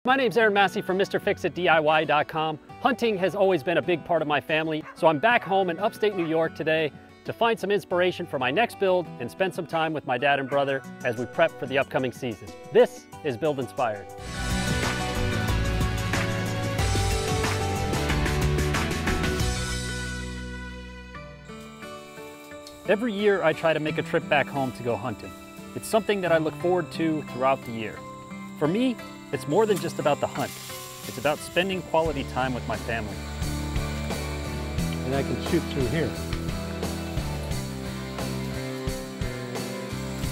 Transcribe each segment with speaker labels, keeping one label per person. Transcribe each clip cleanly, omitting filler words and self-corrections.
Speaker 1: My name's Aaron Massey from MrFixitDIY.com. Hunting has always been a big part of my family, so I'm back home in upstate New York today to find some inspiration for my next build and spend some time with my dad and brother as we prep for the upcoming season. This is Build Inspired. Every year I try to make a trip back home to go hunting. It's something that I look forward to throughout the year. For me, it's more than just about the hunt. It's about spending quality time with my family.
Speaker 2: And I can shoot through here.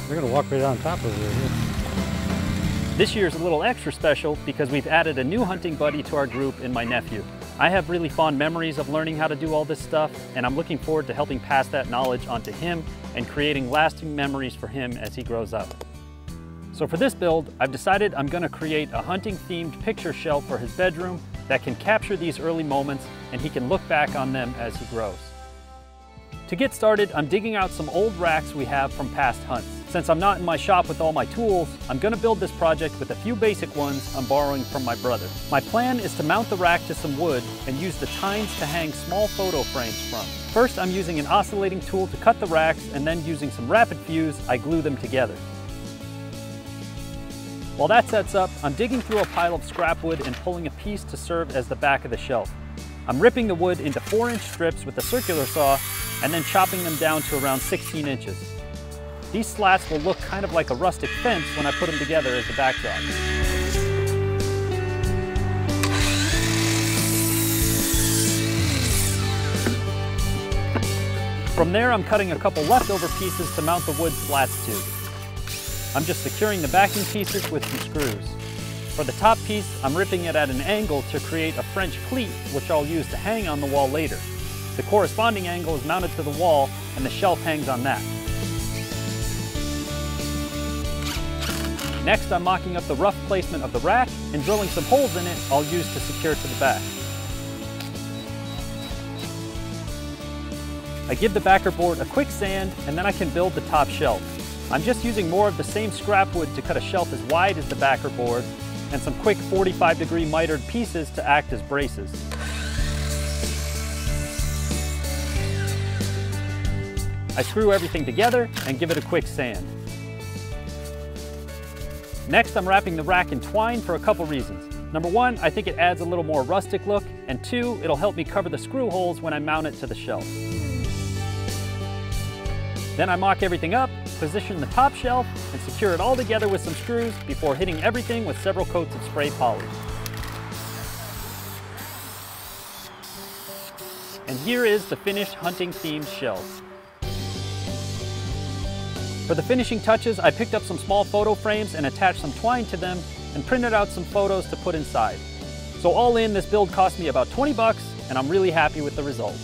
Speaker 2: They're gonna walk right on top of it.
Speaker 1: This year's a little extra special because we've added a new hunting buddy to our group in my nephew. I have really fond memories of learning how to do all this stuff, and I'm looking forward to helping pass that knowledge onto him and creating lasting memories for him as he grows up. So for this build, I've decided I'm gonna create a hunting-themed picture shelf for his bedroom that can capture these early moments and he can look back on them as he grows. To get started, I'm digging out some old racks we have from past hunts. Since I'm not in my shop with all my tools, I'm gonna build this project with a few basic ones I'm borrowing from my brother. My plan is to mount the rack to some wood and use the tines to hang small photo frames from. First, I'm using an oscillating tool to cut the racks, and then using some rapid fuse, I glue them together. While that sets up, I'm digging through a pile of scrap wood and pulling a piece to serve as the back of the shelf. I'm ripping the wood into 4-inch strips with a circular saw and then chopping them down to around 16 inches. These slats will look kind of like a rustic fence when I put them together as the backdrop. From there, I'm cutting a couple leftover pieces to mount the wood slats to. I'm just securing the backing pieces with some screws. For the top piece, I'm ripping it at an angle to create a French cleat, which I'll use to hang on the wall later. The corresponding angle is mounted to the wall, and the shelf hangs on that. Next, I'm mocking up the rough placement of the rack and drilling some holes in it I'll use to secure to the back. I give the backer board a quick sand, and then I can build the top shelf. I'm just using more of the same scrap wood to cut a shelf as wide as the backer board, and some quick 45-degree mitered pieces to act as braces. I screw everything together and give it a quick sand. Next, I'm wrapping the rack in twine for a couple reasons. Number one, I think it adds a little more rustic look, and two, it'll help me cover the screw holes when I mount it to the shelf. Then I mock everything up, position the top shelf, and secure it all together with some screws before hitting everything with several coats of spray polish. And here is the finished hunting-themed shelf. For the finishing touches, I picked up some small photo frames and attached some twine to them and printed out some photos to put inside. So all in, this build cost me about 20 bucks, and I'm really happy with the result.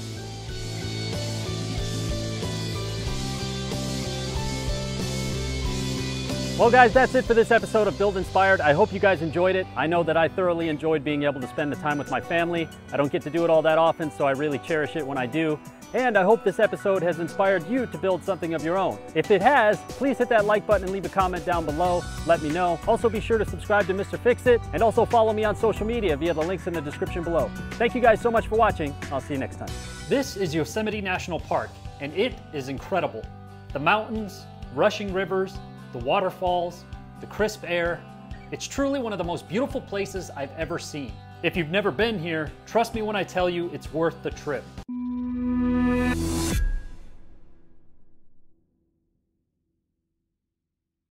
Speaker 1: Well guys, that's it for this episode of Build Inspired. I hope you guys enjoyed it. I know that I thoroughly enjoyed being able to spend the time with my family. I don't get to do it all that often, so I really cherish it when I do. And I hope this episode has inspired you to build something of your own. If it has, please hit that like button and leave a comment down below. Let me know. Also be sure to subscribe to Mr. Fix-It and also follow me on social media via the links in the description below. Thank you guys so much for watching. I'll see you next time. This is Yosemite National Park, and it is incredible. The mountains, rushing rivers, the waterfalls, the crisp air. It's truly one of the most beautiful places I've ever seen. If you've never been here, trust me when I tell you it's worth the trip.